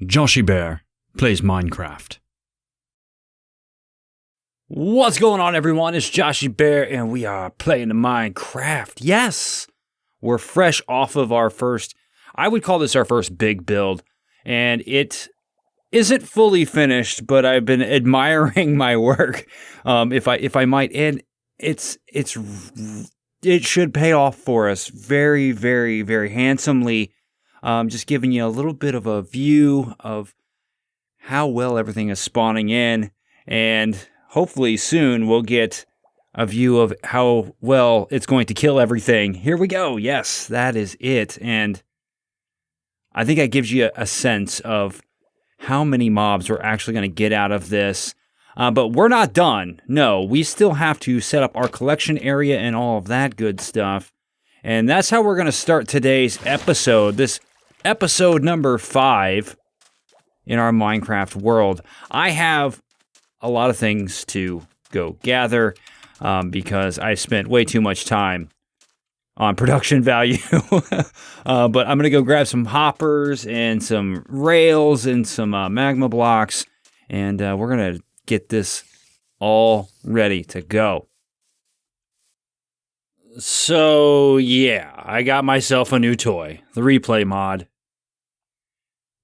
Joshiebear plays Minecraft. What's going on, everyone? It's Joshiebear, and we are playing the Minecraft. Yes! We're fresh off of our first, I would call this our first big build, and it isn't fully finished, but I've been admiring my work, if I might, and it should pay off for us very, very, very handsomely. Just giving you a little bit of a view of how well everything is spawning in, and hopefully soon we'll get a view of how well it's going to kill everything. Here we go. Yes, that is it. And I think that gives you a sense of how many mobs we're actually going to get out of this. But we're not done. No, we still have to set up our collection area and all of that good stuff. And that's how we're going to start today's episode. This episode number 5 in our Minecraft world. I have a lot of things to go gather because I spent way too much time on production value. But I'm going to go grab some hoppers and some rails and some magma blocks, and we're going to get this all ready to go. So, yeah, I got myself a new toy, the replay mod.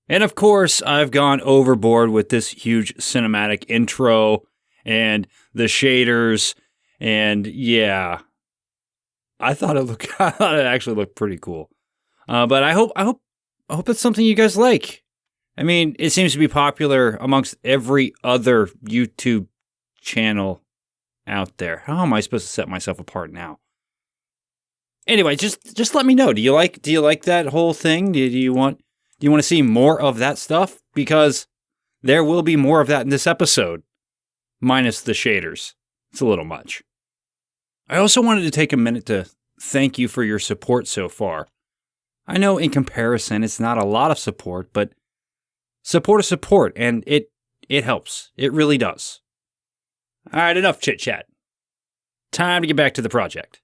And of course, I've gone overboard with this huge cinematic intro and the shaders, and yeah, I thought it actually looked pretty cool. But I hope it's something you guys like. I mean, it seems to be popular amongst every other YouTube channel out there. How am I supposed to set myself apart now? Anyway, just let me know. Do you like that whole thing? Do you want to see more of that stuff? Because there will be more of that in this episode, minus the shaders. It's a little much. I also wanted to take a minute to thank you for your support so far. I know in comparison it's not a lot of support, but support is support, and it helps. It really does. All right, enough chit-chat. Time to get back to the project.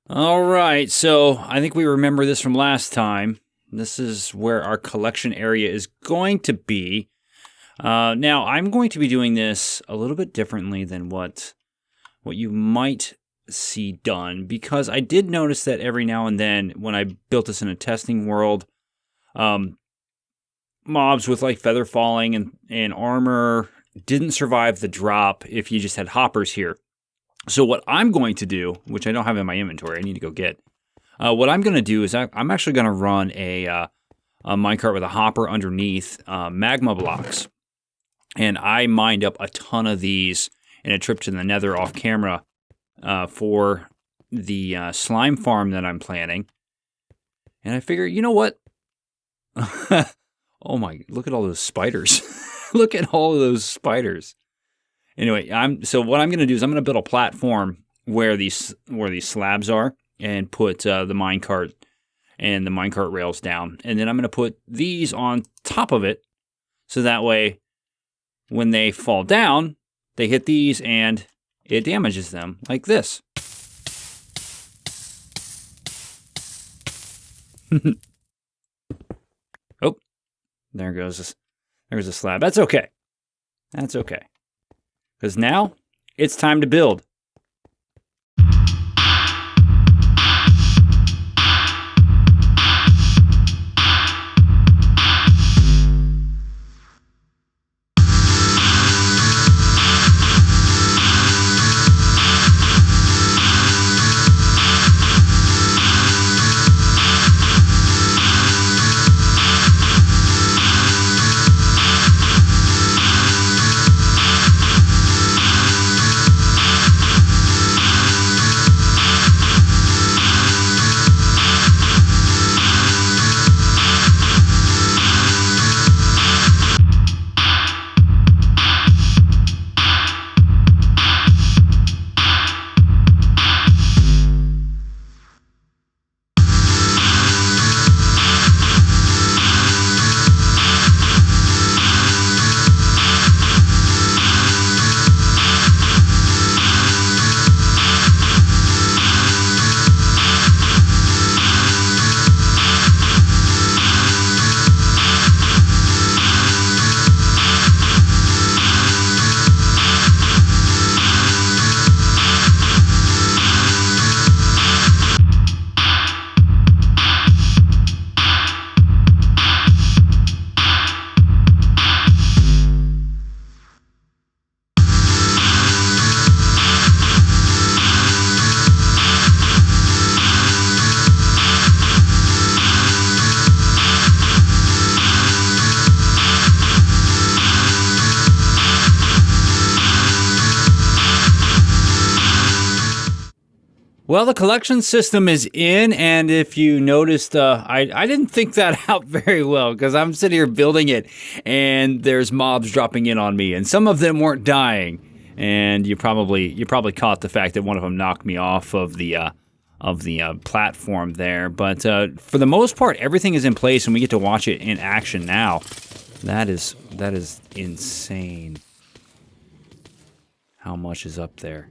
All right, so I think we remember this from last time. This is where our collection area is going to be. Now, I'm going to be doing this a little bit differently than what you might see done, because I did notice that every now and then when I built this in a testing world, mobs with like feather falling and armor didn't survive the drop if you just had hoppers here. So what I'm going to do, which I don't have in my inventory, I need to go get. What I'm going to do is I'm actually going to run a minecart with a hopper underneath magma blocks. And I mined up a ton of these in a trip to the nether off camera for the slime farm that I'm planning. And I figure, you know what? Oh my, look at all those spiders. Look at all of those spiders. Anyway, so what I'm going to do is I'm going to build a platform where these slabs are, and put the minecart and the minecart rails down. And then I'm going to put these on top of it, so that way when they fall down, they hit these and it damages them like this. Oh, there's a slab. That's okay. That's okay. Because now it's time to build. Well, the collection system is in, and if you noticed, I didn't think that out very well because I'm sitting here building it, and there's mobs dropping in on me, and some of them weren't dying, and you probably caught the fact that one of them knocked me off of the platform there. But for the most part, everything is in place, and we get to watch it in action now. That is insane. How much is up there?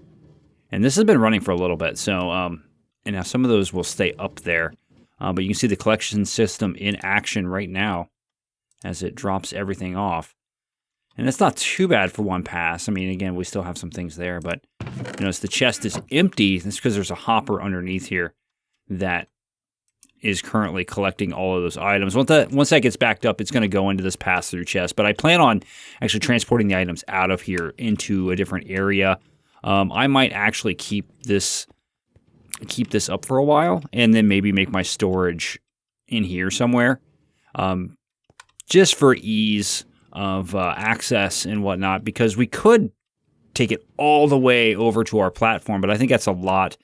And this has been running for a little bit, so and now some of those will stay up there. But you can see the collection system in action right now as it drops everything off. And it's not too bad for one pass. I mean, again, we still have some things there, but notice the chest is empty. That's because there's a hopper underneath here that is currently collecting all of those items. Once that gets backed up, it's going to go into this pass-through chest. But I plan on actually transporting the items out of here into a different area. I might actually keep this up for a while, and then maybe make my storage in here somewhere, just for ease of access and whatnot. Because we could take it all the way over to our platform, but I think that's a lot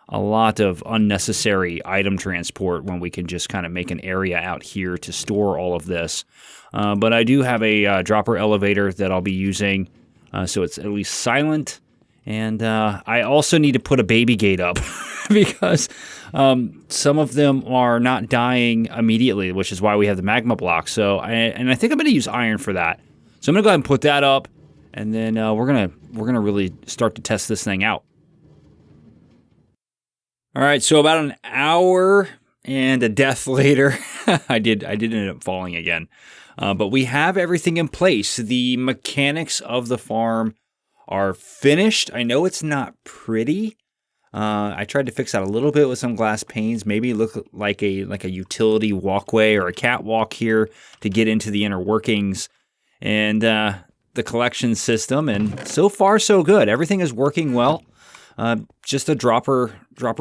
of unnecessary item transport when we can just kind of make an area out here to store all of this. But I do have a dropper elevator that I'll be using, so it's at least silent. And I also need to put a baby gate up because some of them are not dying immediately, which is why we have the magma block. So, I think I'm going to use iron for that. So I'm going to go ahead and put that up, and then we're gonna really start to test this thing out. All right, so about an hour and a death later, I did end up falling again, but we have everything in place. The mechanics of the farm are finished. I know it's not pretty. I tried to fix that a little bit with some glass panes, maybe look like a utility walkway or a catwalk here to get into the inner workings and the collection system. And so far, so good. Everything is working well. Just a dropper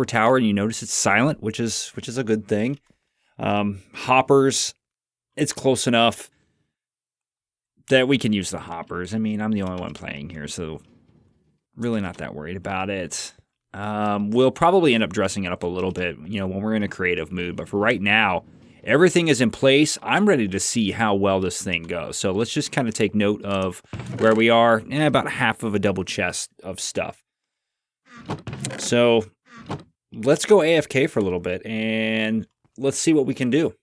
tower, and you notice it's silent, which is a good thing. Hoppers, it's close enough that we can use the hoppers. I mean, I'm the only one playing here, so really not that worried about it. We'll probably end up dressing it up a little bit, when we're in a creative mood. But for right now, everything is in place. I'm ready to see how well this thing goes. So let's just kind of take note of where we are. About half of a double chest of stuff. So let's go AFK for a little bit, and let's see what we can do.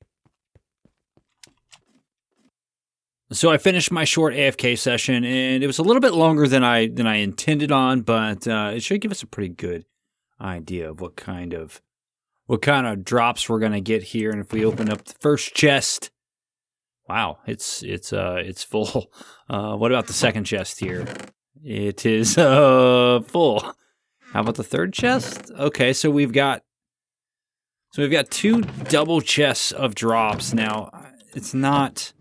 So I finished my short AFK session, and it was a little bit longer than I intended on, but it should give us a pretty good idea of what kind of drops we're gonna get here. And if we open up the first chest, wow, it's full. What about the second chest here? It is full. How about the third chest? Okay, so we've got two double chests of drops. Now, it's not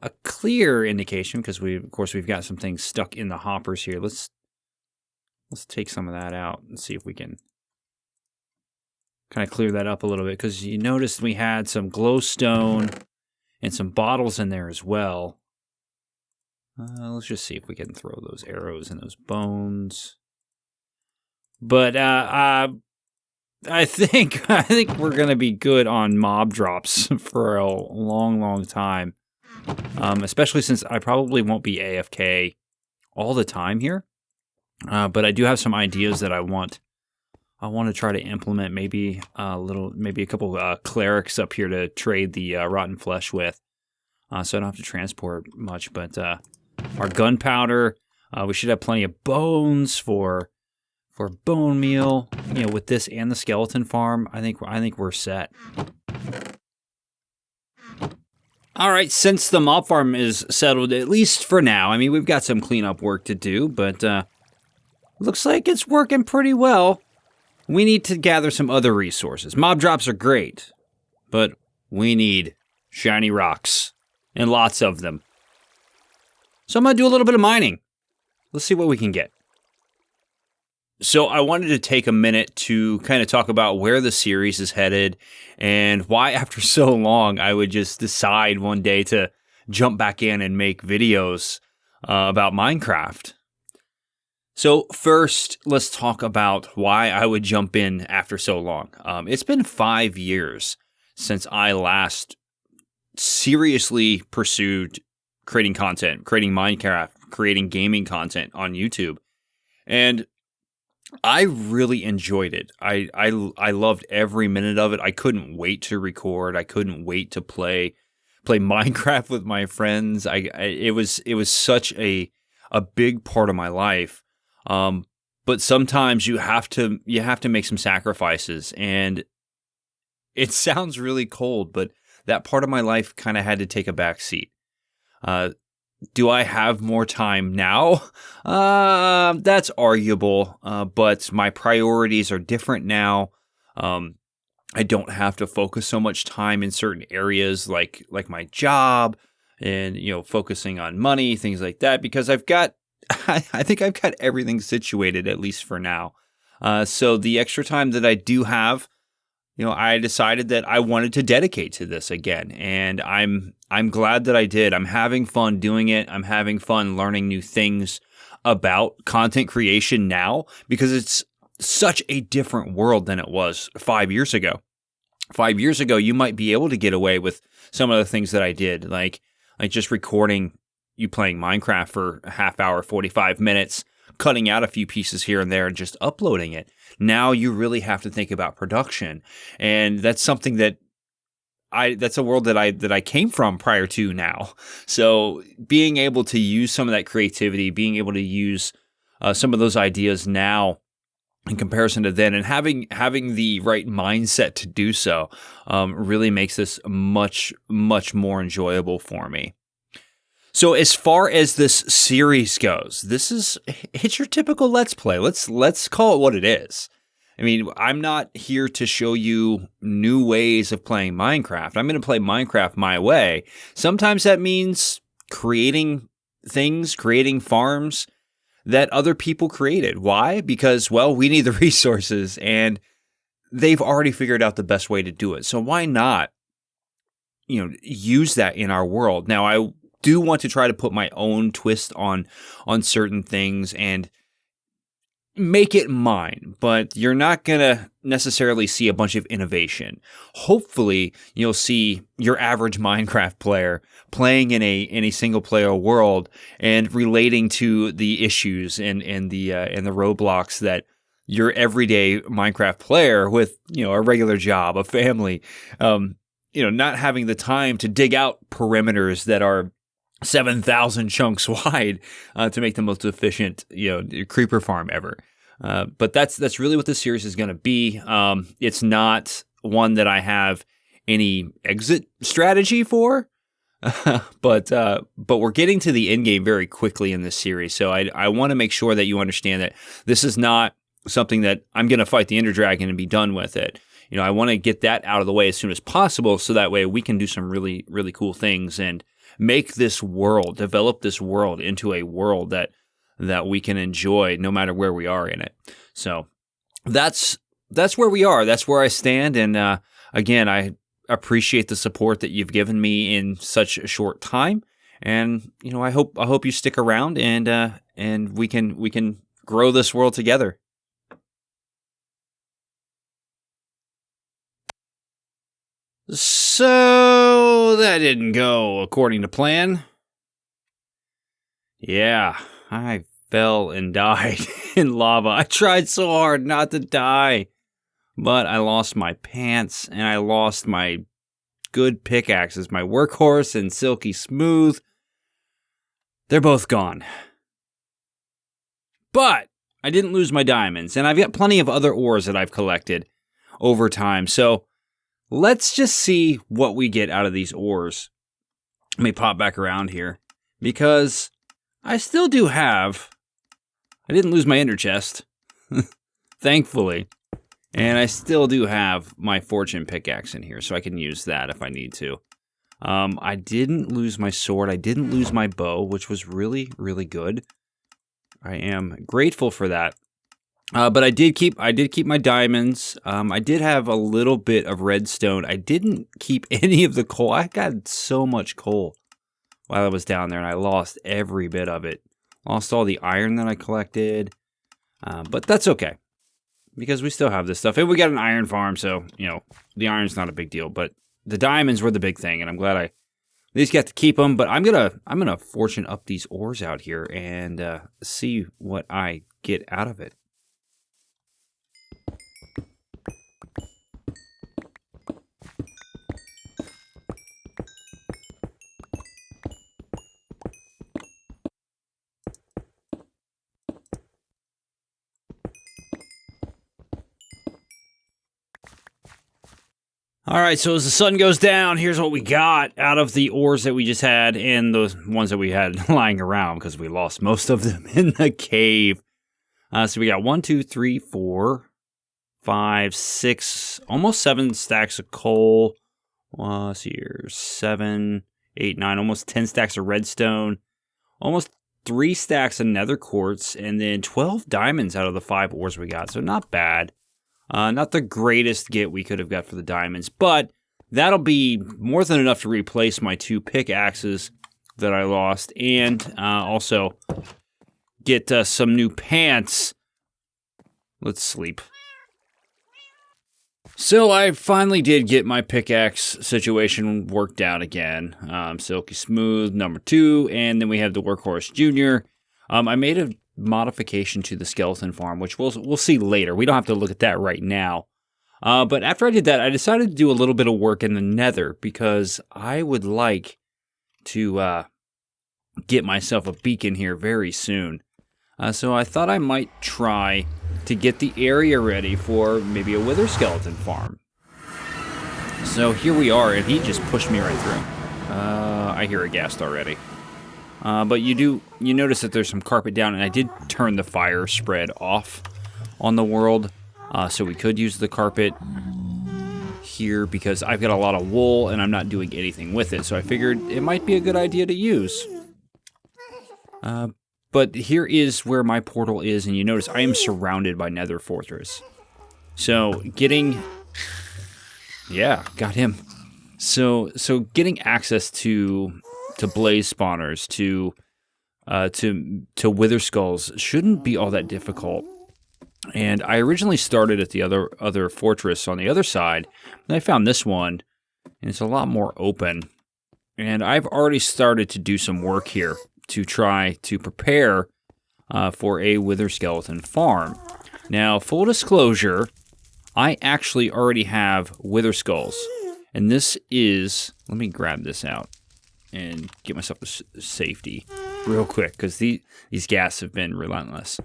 a clear indication because we've got some things stuck in the hoppers here. Let's take some of that out and see if we can kind of clear that up a little bit, because you noticed we had some glowstone and some bottles in there as well. Let's just see if we can throw those arrows and those bones. But I think we're gonna be good on mob drops for a long time. Especially since I probably won't be AFK all the time here. But I do have some ideas that I want to try to implement. Maybe a couple clerics up here to trade the rotten flesh with, so I don't have to transport much. But our gunpowder, we should have plenty of bones for bone meal. With this and the skeleton farm, I think we're set. All right, since the mob farm is settled, at least for now, I mean, we've got some cleanup work to do, but looks like it's working pretty well. We need to gather some other resources. Mob drops are great, but we need shiny rocks, and lots of them. So I'm going to do a little bit of mining. Let's see what we can get. So I wanted to take a minute to kind of talk about where the series is headed and why after so long I would just decide one day to jump back in and make videos about Minecraft. So first, let's talk about why I would jump in after so long. It's been 5 years since I last seriously pursued creating content, creating Minecraft, creating gaming content on YouTube. And I really enjoyed it. I loved every minute of it. I couldn't wait to record. I couldn't wait to play Minecraft with my friends. It was such a big part of my life. But sometimes you have to make some sacrifices, and it sounds really cold, but that part of my life kind of had to take a back seat. Do I have more time now? That's arguable, but my priorities are different now. I don't have to focus so much time in certain areas like my job and, focusing on money, things like that, because I think I've got everything situated, at least for now. So the extra time that I do have, I decided that I wanted to dedicate to this again, and I'm glad that I did. I'm having fun doing it. I'm having fun learning new things about content creation now, because it's such a different world than it was 5 years ago. 5 years ago, you might be able to get away with some of the things that I did, like just recording you playing Minecraft for a half hour, 45 minutes, cutting out a few pieces here and there and just uploading it. Now you really have to think about production. And that's something that's a world that I came from prior to now. So being able to use some of that creativity, being able to use some of those ideas now in comparison to then, and having the right mindset to do so, really makes this much, much more enjoyable for me. So as far as this series goes, it's your typical Let's Play. Let's call it what it is. I mean, I'm not here to show you new ways of playing Minecraft. I'm going to play Minecraft my way. Sometimes that means creating things, creating farms that other people created. Why? Because, well, we need the resources, and they've already figured out the best way to do it. So why not, use that in our world? Now, I do want to try to put my own twist on certain things and make it mine, but you're not going to necessarily see a bunch of innovation. Hopefully, you'll see your average Minecraft player playing in a single player world and relating to the issues and the roadblocks that your everyday Minecraft player with, a regular job, a family, not having the time to dig out perimeters that are 7,000 chunks wide to make the most efficient, creeper farm ever. But that's really what this series is going to be. It's not one that I have any exit strategy for, but we're getting to the end game very quickly in this series. So I want to make sure that you understand that this is not something that I'm going to fight the Ender Dragon and be done with it. I want to get that out of the way as soon as possible, so that way we can do some really, really cool things and make this world, develop this world into a world that we can enjoy no matter where we are in it. So that's where we are. That's where I stand. And again, I appreciate the support that you've given me in such a short time. And I hope you stick around and we can grow this world together. So that didn't go according to plan. Yeah, I fell and died in lava. I tried so hard not to die, but I lost my pants and I lost my good pickaxes, my workhorse and silky smooth. They're both gone. But I didn't lose my diamonds, and I've got plenty of other ores that I've collected over time. So let's just see what we get out of these ores. Let me pop back around here, because I still do have... I didn't lose my ender chest, thankfully. And I still do have my fortune pickaxe in here, so I can use that if I need to. I didn't lose my sword. I didn't lose my bow, which was really, really good. I am grateful for that. But I did keep my diamonds. I did have a little bit of redstone. I didn't keep any of the coal. I got so much coal while I was down there, and I lost every bit of it. Lost all the iron that I collected. But that's okay, because we still have this stuff. And we got an iron farm, so, the iron's not a big deal. But the diamonds were the big thing, and I'm glad I at least got to keep them. But I'm gonna fortune up these ores out here and see what I get out of it. All right, so as the sun goes down, here's what we got out of the ores that we just had and the ones that we had lying around, because we lost most of them in the cave. So we got 1, 2, 3, 4, 5, 6, almost 7 stacks of coal. Let's see here, 7, 8, 9, almost 10 stacks of redstone, almost 3 stacks of nether quartz, and then 12 diamonds out of the 5 ores we got. So not bad. Not the greatest get we could have got for the diamonds, but that'll be more than enough to replace my 2 pickaxes that I lost, and also get some new pants. Let's sleep. So I finally did get my pickaxe situation worked out again. Silky Smooth, number 2, and then we have the Workhorse Junior. I made a modification to the skeleton farm, which we'll see later. We don't have to look at that right now. But after I did that, I decided to do a little bit of work in the nether, because I would like to get myself a beacon here very soon. So I thought I might try to get the area ready for maybe a wither skeleton farm. So here we are, and he just pushed me right through. I hear a ghast already. But you notice that there's some carpet down, and I did turn the fire spread off on the world, so we could use the carpet here, because I've got a lot of wool and I'm not doing anything with it, so I figured it might be a good idea to use. But here is where my portal is, and you notice I am surrounded by Nether Fortress. So getting... Yeah, got him. So getting access to blaze spawners, to wither skulls shouldn't be all that difficult. And I originally started at the other fortress on the other side, and I found this one, and it's a lot more open. And I've already started to do some work here to try to prepare for a wither skeleton farm. Now, full disclosure, I actually already have wither skulls, and this is... Let me grab this out and get myself to safety real quick, because these ghasts have been relentless.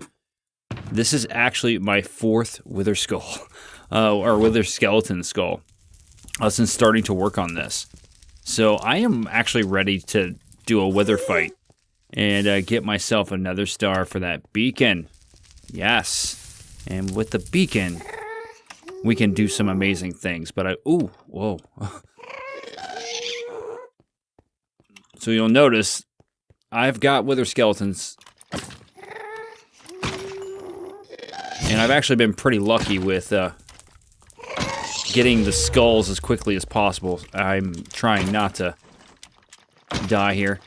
This is actually my 4th wither skull, or wither skeleton skull, since starting to work on this. So I am actually ready to do a wither fight and get myself another star for that beacon. Yes, and with the beacon, we can do some amazing things. But ooh, whoa. So you'll notice I've got wither skeletons, and I've actually been pretty lucky with getting the skulls as quickly as possible. I'm trying not to die here.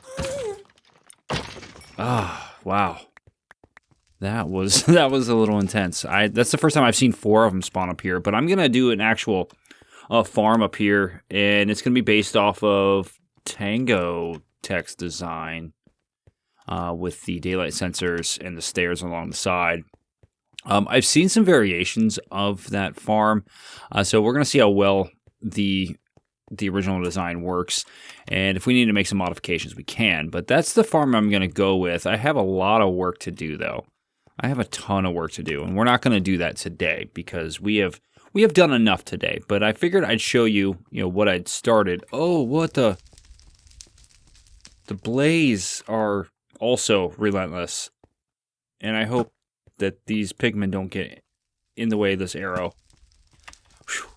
Ah, wow. That was a little intense. That's the first time I've seen 4 of them spawn up here, but I'm gonna do an actual farm up here, and it's gonna be based off of Tango text design, with the daylight sensors and the stairs along the side. I've seen some variations of that farm, so we're going to see how well the original design works, and if we need to make some modifications, we can. But that's the farm I'm going to go with. I have a lot of work to do, though. I have a ton of work to do, and we're not going to do that today, because we have done enough today. But I figured I'd show you, what I'd started. Oh, what the blaze are also relentless, and I hope that these pigmen don't get in the way of this arrow. Whew.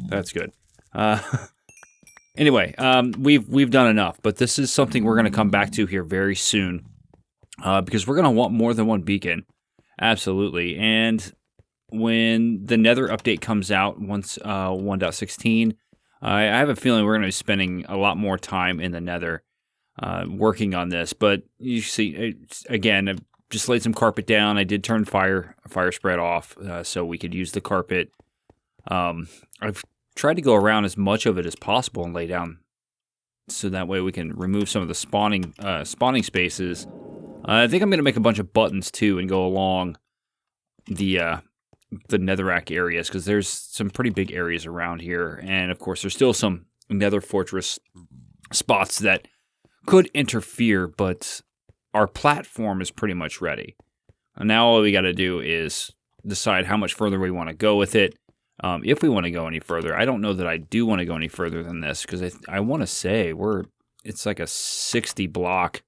That's good. Anyway, we've done enough, but this is something we're going to come back to here very soon, because we're going to want more than one beacon. Absolutely. And when the Nether update comes out, once 1.16, I have a feeling we're going to be spending a lot more time in the Nether working on this. But you see, again, just laid some carpet down. I did turn fire spread off so we could use the carpet. I've tried to go around as much of it as possible and lay down so that way we can remove some of the spawning spaces. I think I'm going to make a bunch of buttons too and go along the netherrack areas because there's some pretty big areas around here. And of course, there's still some nether fortress spots that could interfere, but our platform is pretty much ready. And now all we got to do is decide how much further we want to go with it. If we want to go any further. I don't know that I do want to go any further than this because I want to say it's like a 60 block.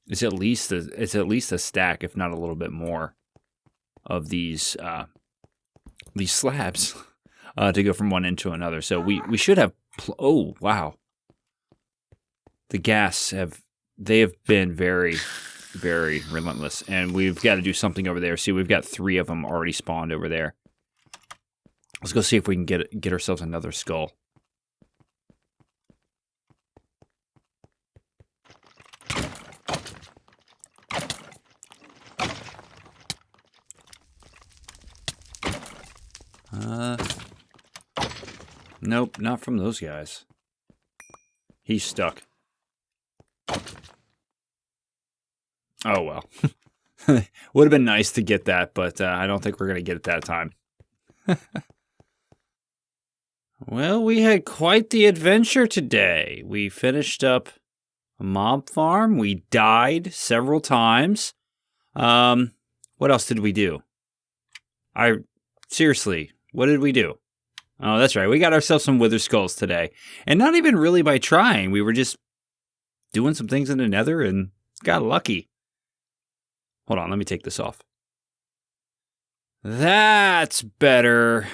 It's at least a stack, if not a little bit more, of these slabs to go from one end to another. So we should have. Oh wow! The gas have been very, very relentless, and we've got to do something over there. See, we've got 3 of them already spawned over there. Let's go see if we can get ourselves another skull. Nope, not from those guys. He's stuck. Oh, well. Would have been nice to get that, but I don't think we're going to get it that time. Well, we had quite the adventure today. We finished up a mob farm. We died several times. What else did we do? Seriously, what did we do? Oh, that's right. We got ourselves some wither skulls today. And not even really by trying. We were just doing some things in the nether and got lucky. Hold on, let me take this off. That's better.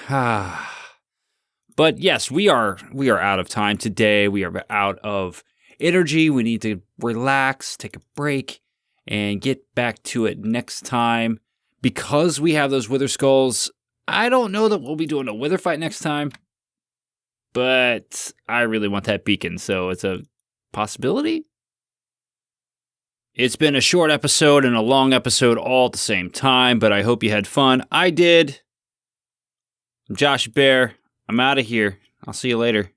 But yes, we are out of time today. We are out of energy. We need to relax, take a break, and get back to it next time. Because we have those wither skulls, I don't know that we'll be doing a wither fight next time, but I really want that beacon, so it's a possibility. It's been a short episode and a long episode all at the same time, but I hope you had fun. I did. I'm Joshiebear. I'm out of here. I'll see you later.